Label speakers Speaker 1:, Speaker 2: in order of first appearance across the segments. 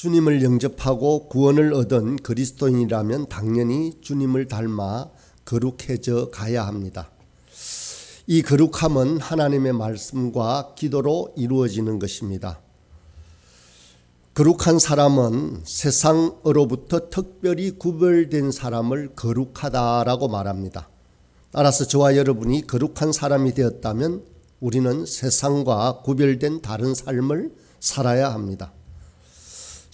Speaker 1: 주님을 영접하고 구원을 얻은 그리스도인이라면 당연히 주님을 닮아 거룩해져 가야 합니다. 이 거룩함은 하나님의 말씀과 기도로 이루어지는 것입니다. 거룩한 사람은 세상으로부터 특별히 구별된 사람을 거룩하다라고 말합니다. 따라서 저와 여러분이 거룩한 사람이 되었다면 우리는 세상과 구별된 다른 삶을 살아야 합니다.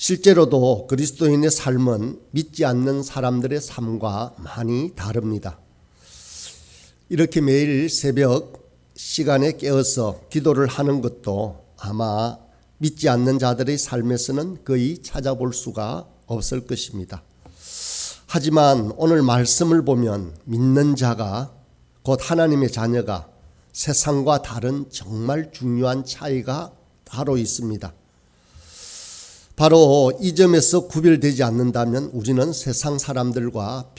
Speaker 1: 실제로도 그리스도인의 삶은 믿지 않는 사람들의 삶과 많이 다릅니다. 이렇게 매일 새벽 시간에 깨어서 기도를 하는 것도 아마 믿지 않는 자들의 삶에서는 거의 찾아볼 수가 없을 것입니다. 하지만 오늘 말씀을 보면 믿는 자가 곧 하나님의 자녀가 세상과 다른 정말 중요한 차이가 바로 있습니다. 바로 이 점에서 구별되지 않는다면 우리는 세상 사람들과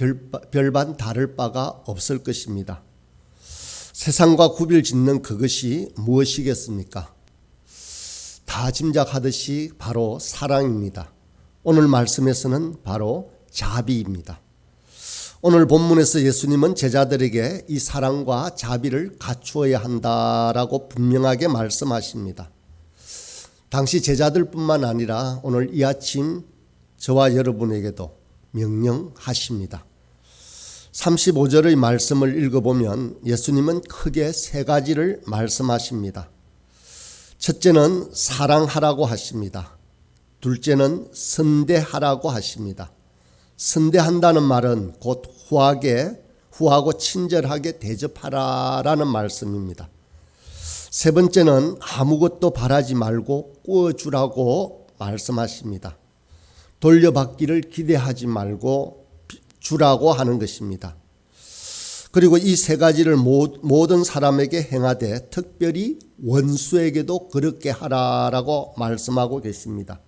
Speaker 1: 별반 다를 바가 없을 것입니다. 세상과 구별 짓는 그것이 무엇이겠습니까? 다 짐작하듯이 바로 사랑입니다. 오늘 말씀에서는 바로 자비입니다. 오늘 본문에서 예수님은 제자들에게 이 사랑과 자비를 갖추어야 한다라고 분명하게 말씀하십니다. 당시 제자들뿐만 아니라 오늘 이 아침 저와 여러분에게도 명령하십니다. 35절의 말씀을 읽어보면 예수님은 크게 세 가지를 말씀하십니다. 첫째는 사랑하라고 하십니다. 둘째는 선대하라고 하십니다. 선대한다는 말은 곧 후하고 친절하게 대접하라라는 말씀입니다. 세 번째는 아무것도 바라지 말고 꾸어주라고 말씀하십니다. 돌려받기를 기대하지 말고 주라고 하는 것입니다. 그리고 이 세 가지를 모든 사람에게 행하되 특별히 원수에게도 그렇게 하라라고 말씀하고 계십니다.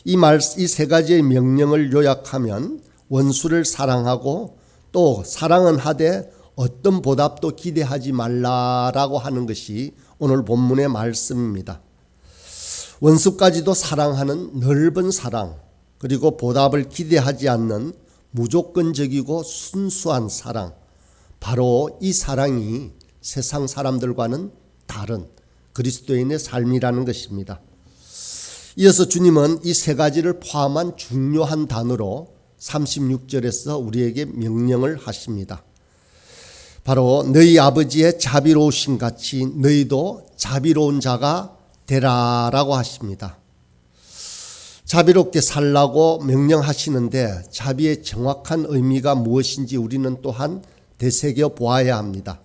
Speaker 1: 이 세 가지의 명령을 요약하면 원수를 사랑하고 또 사랑은 하되 어떤 보답도 기대하지 말라라고 하는 것이 오늘 본문의 말씀입니다. 원수까지도 사랑하는 넓은 사랑, 그리고 보답을 기대하지 않는 무조건적이고 순수한 사랑, 바로 이 사랑이 세상 사람들과는 다른 그리스도인의 삶이라는 것입니다. 이어서 주님은 이 세 가지를 포함한 중요한 단어로 36절에서 우리에게 명령을 하십니다. 바로 너희 아버지의 자비로우신 같이 너희도 자비로운 자가 되라라고 하십니다. 자비롭게 살라고 명령하시는데 자비의 정확한 의미가 무엇인지 우리는 또한 되새겨 보아야 합니다.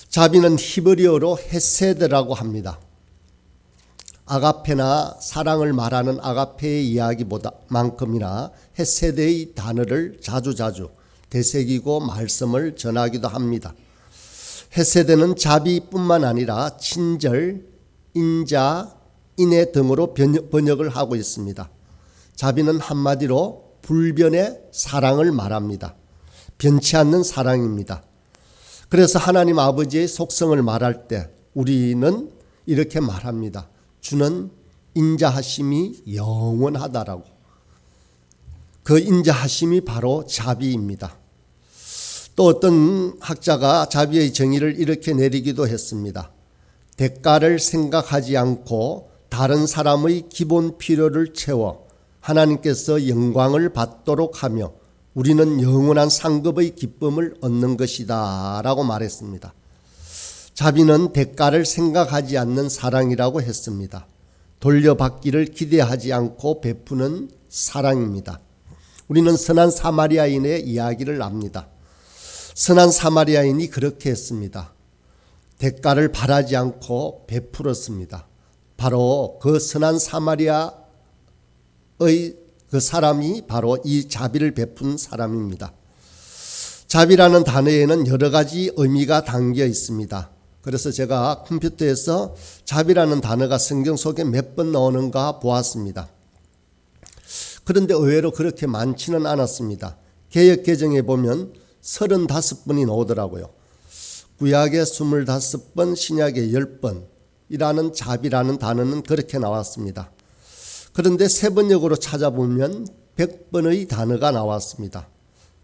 Speaker 1: 자비는 히브리어로 헤세드라고 합니다. 아가페나 사랑을 말하는 아가페의 이야기보다만큼이나 헤세드의 단어를 자주자주 되새기고 말씀을 전하기도 합니다. 헤세드는 자비뿐만 아니라 친절, 인자, 인애 등으로 번역을 하고 있습니다. 자비는 한마디로 불변의 사랑을 말합니다. 변치 않는 사랑입니다. 그래서 하나님 아버지의 속성을 말할 때 우리는 이렇게 말합니다. 주는 인자하심이 영원하다라고. 그 인자하심이 바로 자비입니다. 또 어떤 학자가 자비의 정의를 이렇게 내리기도 했습니다. 대가를 생각하지 않고 다른 사람의 기본 필요를 채워 하나님께서 영광을 받도록 하며 우리는 영원한 상급의 기쁨을 얻는 것이다 라고 말했습니다. 자비는 대가를 생각하지 않는 사랑이라고 했습니다. 돌려받기를 기대하지 않고 베푸는 사랑입니다. 우리는 선한 사마리아인의 이야기를 압니다. 선한 사마리아인이 그렇게 했습니다. 대가를 바라지 않고 베풀었습니다. 바로 그 선한 사마리아의 그 사람이 바로 이 자비를 베푼 사람입니다. 자비라는 단어에는 여러 가지 의미가 담겨 있습니다. 그래서 제가 컴퓨터에서 자비라는 단어가 성경 속에 몇 번 나오는가 보았습니다. 그런데 의외로 그렇게 많지는 않았습니다. 개역개정에 보면 35번이 나오더라고요. 구약에 25번, 신약에 10번이라는 자비라는 단어는 그렇게 나왔습니다. 그런데 세번역으로 찾아보면 100번의 단어가 나왔습니다.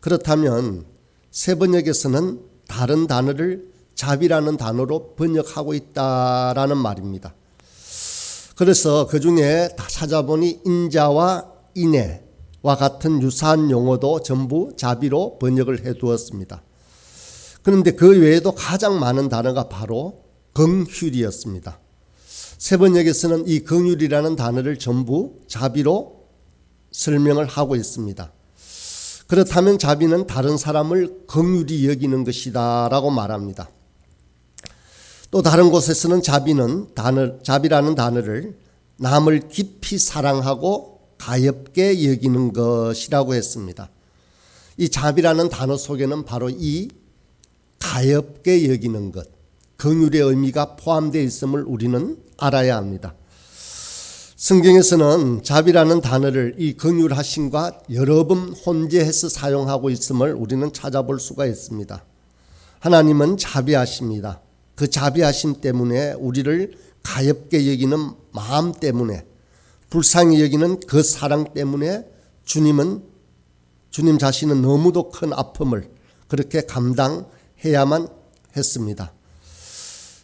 Speaker 1: 그렇다면 세번역에서는 다른 단어를 자비라는 단어로 번역하고 있다라는 말입니다. 그래서 그 중에 다 찾아보니 인자와 인애와 같은 유사한 용어도 전부 자비로 번역을 해두었습니다. 그런데 그 외에도 가장 많은 단어가 바로 긍휼이었습니다. 세번역에서는 이 긍휼이라는 단어를 전부 자비로 설명을 하고 있습니다. 그렇다면 자비는 다른 사람을 긍휼히 여기는 것이다 라고 말합니다. 또 다른 곳에서는 자비라는 단어를 남을 깊이 사랑하고 가엾게 여기는 것이라고 했습니다. 이 자비라는 단어 속에는 바로 이 가엾게 여기는 것, 긍휼의 의미가 포함되어 있음을 우리는 알아야 합니다. 성경에서는 자비라는 단어를 이 긍휼하심과 여러 번 혼재해서 사용하고 있음을 우리는 찾아볼 수가 있습니다. 하나님은 자비하십니다. 그 자비하심 때문에 우리를 가엾게 여기는 마음 때문에, 불쌍히 여기는 그 사랑 때문에 주님 자신은 너무도 큰 아픔을 그렇게 감당해야만 했습니다.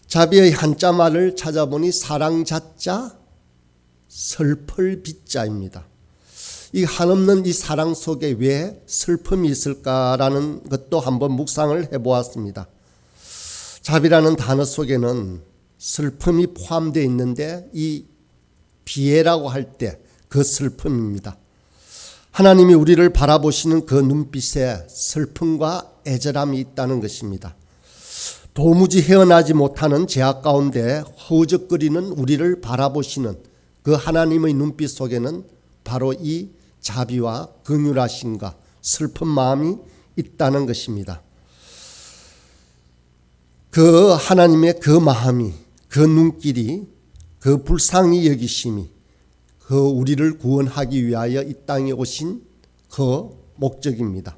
Speaker 1: 자비의 한자말을 찾아보니 사랑자자 슬플 빗자입니다. 이 한없는 이 사랑 속에 왜 슬픔이 있을까라는 것도 한번 묵상을 해보았습니다. 자비라는 단어 속에는 슬픔이 포함되어 있는데 이 비애라고 할 때 그 슬픔입니다. 하나님이 우리를 바라보시는 그 눈빛에 슬픔과 애절함이 있다는 것입니다. 도무지 헤어나지 못하는 제약 가운데 허우적거리는 우리를 바라보시는 그 하나님의 눈빛 속에는 바로 이 자비와 긍휼하심과 슬픈 마음이 있다는 것입니다. 그 하나님의 그 마음이, 그 눈길이, 그 불쌍히 여기심이 그 우리를 구원하기 위하여 이 땅에 오신 그 목적입니다.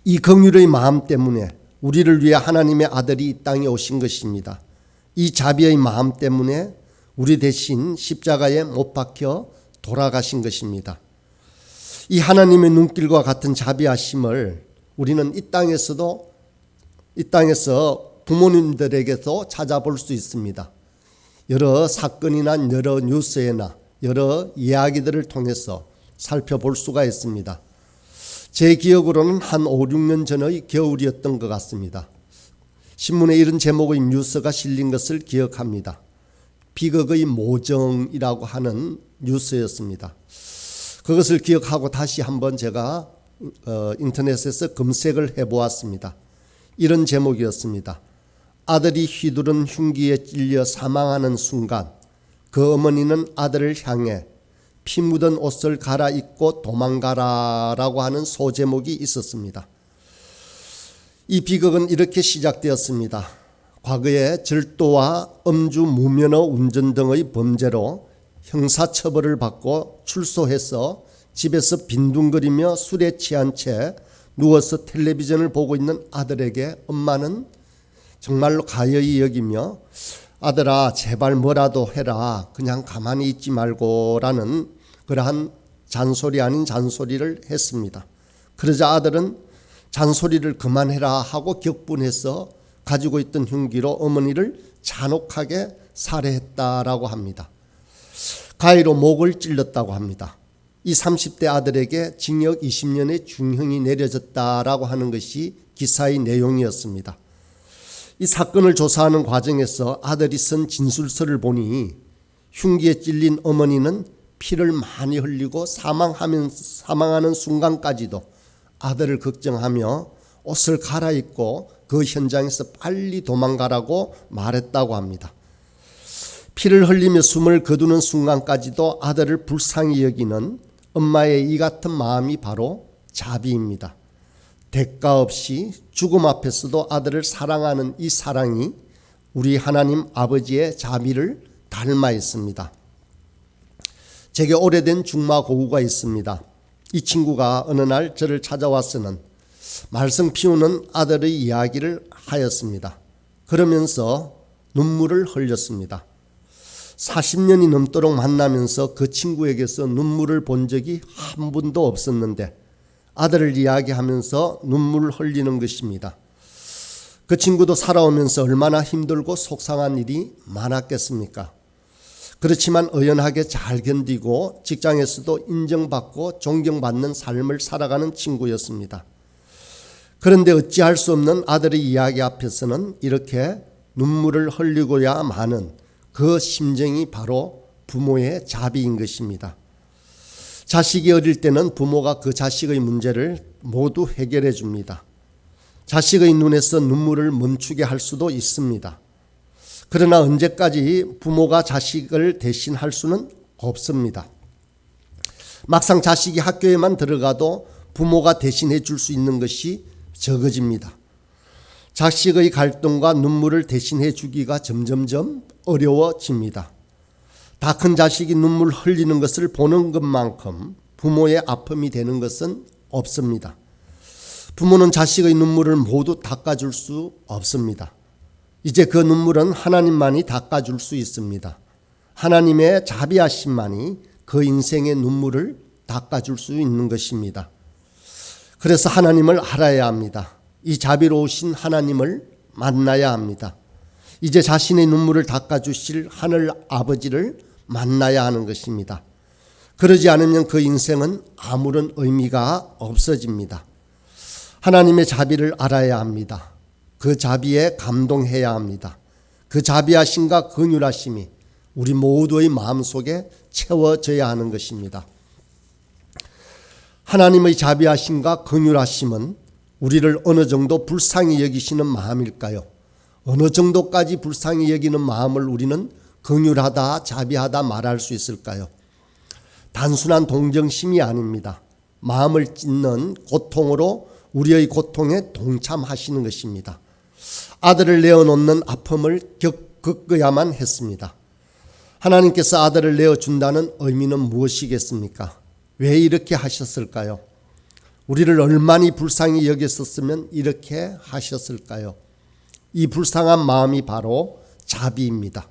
Speaker 1: 이 긍휼의 마음 때문에 우리를 위해 하나님의 아들이 이 땅에 오신 것입니다. 이 자비의 마음 때문에 우리 대신 십자가에 못 박혀 돌아가신 것입니다. 이 하나님의 눈길과 같은 자비하심을 우리는 이 땅에서 부모님들에게서 찾아볼 수 있습니다. 여러 사건이나 여러 뉴스에나 여러 이야기들을 통해서 살펴볼 수가 있습니다. 제 기억으로는 한 5, 6년 전의 겨울이었던 것 같습니다. 신문에 이런 제목의 뉴스가 실린 것을 기억합니다. 비극의 모정이라고 하는 뉴스였습니다. 그것을 기억하고 다시 한번 제가 인터넷에서 검색을 해보았습니다. 이런 제목이었습니다. 아들이 휘두른 흉기에 찔려 사망하는 순간 그 어머니는 아들을 향해 피 묻은 옷을 갈아입고 도망가라라고 하는 소제목이 있었습니다. 이 비극은 이렇게 시작되었습니다. 과거에 절도와 음주 무면허 운전 등의 범죄로 형사처벌을 받고 출소해서 집에서 빈둥거리며 술에 취한 채 누워서 텔레비전을 보고 있는 아들에게 엄마는 정말로 가여이 여기며 아들아 제발 뭐라도 해라, 그냥 가만히 있지 말고 라는 그러한 잔소리 아닌 잔소리를 했습니다. 그러자 아들은 잔소리를 그만해라 하고 격분해서 가지고 있던 흉기로 어머니를 잔혹하게 살해했다라고 합니다. 가위로 목을 찔렀다고 합니다. 이 30대 아들에게 징역 20년의 중형이 내려졌다라고 하는 것이 기사의 내용이었습니다. 이 사건을 조사하는 과정에서 아들이 쓴 진술서를 보니 흉기에 찔린 어머니는 피를 많이 흘리고 사망하는 순간까지도 아들을 걱정하며 옷을 갈아입고 그 현장에서 빨리 도망가라고 말했다고 합니다. 피를 흘리며 숨을 거두는 순간까지도 아들을 불쌍히 여기는 엄마의 이 같은 마음이 바로 자비입니다. 대가 없이 죽음 앞에서도 아들을 사랑하는 이 사랑이 우리 하나님 아버지의 자비를 닮아 있습니다. 제게 오래된 중마고우가 있습니다. 이 친구가 어느 날 저를 찾아와서는 말썽 피우는 아들의 이야기를 하였습니다. 그러면서 눈물을 흘렸습니다. 40년이 넘도록 만나면서 그 친구에게서 눈물을 본 적이 한 번도 없었는데 아들을 이야기하면서 눈물을 흘리는 것입니다. 그 친구도 살아오면서 얼마나 힘들고 속상한 일이 많았겠습니까? 그렇지만 의연하게 잘 견디고 직장에서도 인정받고 존경받는 삶을 살아가는 친구였습니다. 그런데 어찌할 수 없는 아들의 이야기 앞에서는 이렇게 눈물을 흘리고야 마는 그 심정이 바로 부모의 자비인 것입니다. 자식이 어릴 때는 부모가 그 자식의 문제를 모두 해결해 줍니다. 자식의 눈에서 눈물을 멈추게 할 수도 있습니다. 그러나 언제까지 부모가 자식을 대신할 수는 없습니다. 막상 자식이 학교에만 들어가도 부모가 대신해 줄 수 있는 것이 적어집니다. 자식의 갈등과 눈물을 대신해 주기가 점점점 어려워집니다. 다 큰 자식이 눈물 흘리는 것을 보는 것만큼 부모의 아픔이 되는 것은 없습니다. 부모는 자식의 눈물을 모두 닦아줄 수 없습니다. 이제 그 눈물은 하나님만이 닦아줄 수 있습니다. 하나님의 자비하심만이 그 인생의 눈물을 닦아줄 수 있는 것입니다. 그래서 하나님을 알아야 합니다. 이 자비로우신 하나님을 만나야 합니다. 이제 자신의 눈물을 닦아주실 하늘 아버지를 만나야 하는 것입니다. 그러지 않으면 그 인생은 아무런 의미가 없어집니다. 하나님의 자비를 알아야 합니다. 그 자비에 감동해야 합니다. 그 자비하심과 긍휼하심이 우리 모두의 마음속에 채워져야 하는 것입니다. 하나님의 자비하심과 긍휼하심은 우리를 어느 정도 불쌍히 여기시는 마음일까요? 어느 정도까지 불쌍히 여기는 마음을 우리는 긍휼하다, 자비하다 말할 수 있을까요? 단순한 동정심이 아닙니다. 마음을 찢는 고통으로 우리의 고통에 동참하시는 것입니다. 아들을 내어놓는 아픔을 겪어야만 했습니다. 하나님께서 아들을 내어준다는 의미는 무엇이겠습니까? 왜 이렇게 하셨을까요? 우리를 얼마나 불쌍히 여겼었으면 이렇게 하셨을까요? 이 불쌍한 마음이 바로 자비입니다.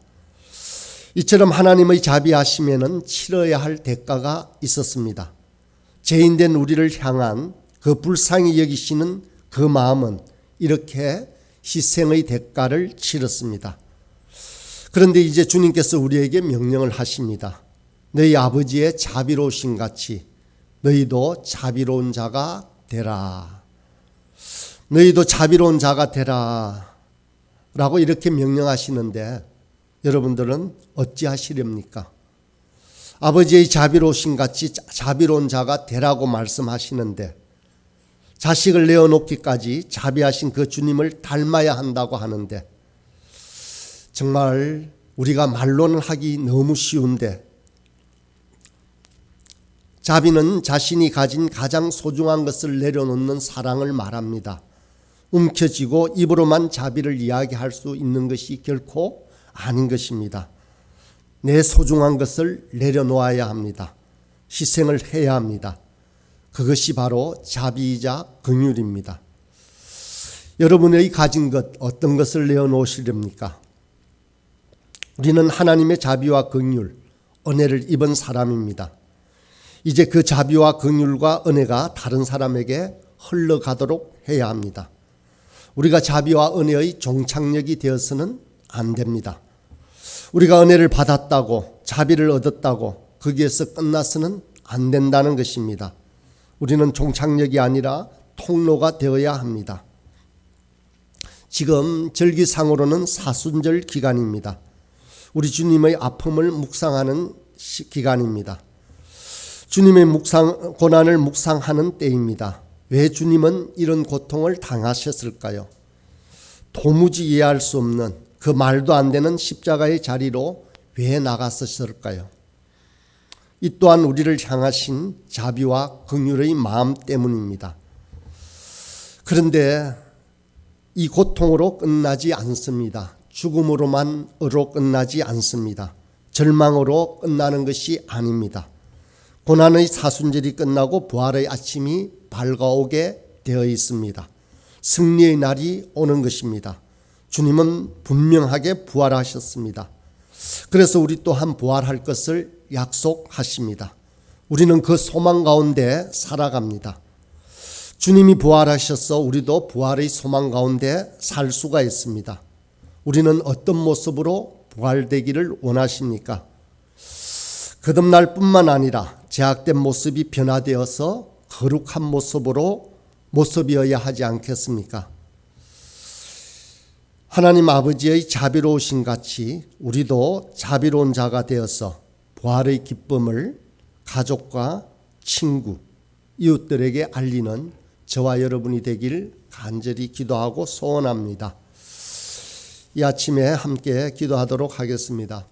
Speaker 1: 이처럼 하나님의 자비하심에는 치러야 할 대가가 있었습니다. 죄인된 우리를 향한 그 불쌍히 여기시는 그 마음은 이렇게 희생의 대가를 치렀습니다. 그런데 이제 주님께서 우리에게 명령을 하십니다. 너희 아버지의 자비로우신 같이 너희도 자비로운 자가 되라. 너희도 자비로운 자가 되라. 라고 이렇게 명령하시는데 여러분들은 어찌하시렵니까? 아버지의 자비로우신 같이 자비로운 자가 되라고 말씀하시는데 자식을 내어놓기까지 자비하신 그 주님을 닮아야 한다고 하는데 정말 우리가 말로는 하기 너무 쉬운데 자비는 자신이 가진 가장 소중한 것을 내려놓는 사랑을 말합니다. 움켜쥐고 입으로만 자비를 이야기할 수 있는 것이 결코 아닌 것입니다. 내 소중한 것을 내려놓아야 합니다. 희생을 해야 합니다. 그것이 바로 자비이자 긍휼입니다. 여러분의 가진 것 어떤 것을 내어놓으시렵니까? 우리는 하나님의 자비와 긍휼, 은혜를 입은 사람입니다. 이제 그 자비와 긍휼과 은혜가 다른 사람에게 흘러가도록 해야 합니다. 우리가 자비와 은혜의 종착역이 되어서는 안 됩니다. 우리가 은혜를 받았다고 자비를 얻었다고 거기에서 끝나서는 안 된다는 것입니다. 우리는 종착역이 아니라 통로가 되어야 합니다. 지금 절기상으로는 사순절 기간입니다. 우리 주님의 아픔을 묵상하는 기간입니다. 주님의 고난을 묵상하는 때입니다. 왜 주님은 이런 고통을 당하셨을까요? 도무지 이해할 수 없는 그 말도 안 되는 십자가의 자리로 왜 나갔었을까요? 이 또한 우리를 향하신 자비와 긍휼의 마음 때문입니다. 그런데 이 고통으로 끝나지 않습니다. 죽음으로만으로 끝나지 않습니다. 절망으로 끝나는 것이 아닙니다. 고난의 사순절이 끝나고 부활의 아침이 밝아오게 되어 있습니다. 승리의 날이 오는 것입니다. 주님은 분명하게 부활하셨습니다. 그래서 우리 또한 부활할 것을 약속하십니다. 우리는 그 소망 가운데 살아갑니다. 주님이 부활하셔서 우리도 부활의 소망 가운데 살 수가 있습니다. 우리는 어떤 모습으로 부활되기를 원하십니까? 거듭날 뿐만 아니라 죄악된 모습이 변화되어서 거룩한 모습이어야 하지 않겠습니까? 하나님 아버지의 자비로우신 같이 우리도 자비로운 자가 되어서 부활의 기쁨을 가족과 친구, 이웃들에게 알리는 저와 여러분이 되길 간절히 기도하고 소원합니다. 이 아침에 함께 기도하도록 하겠습니다.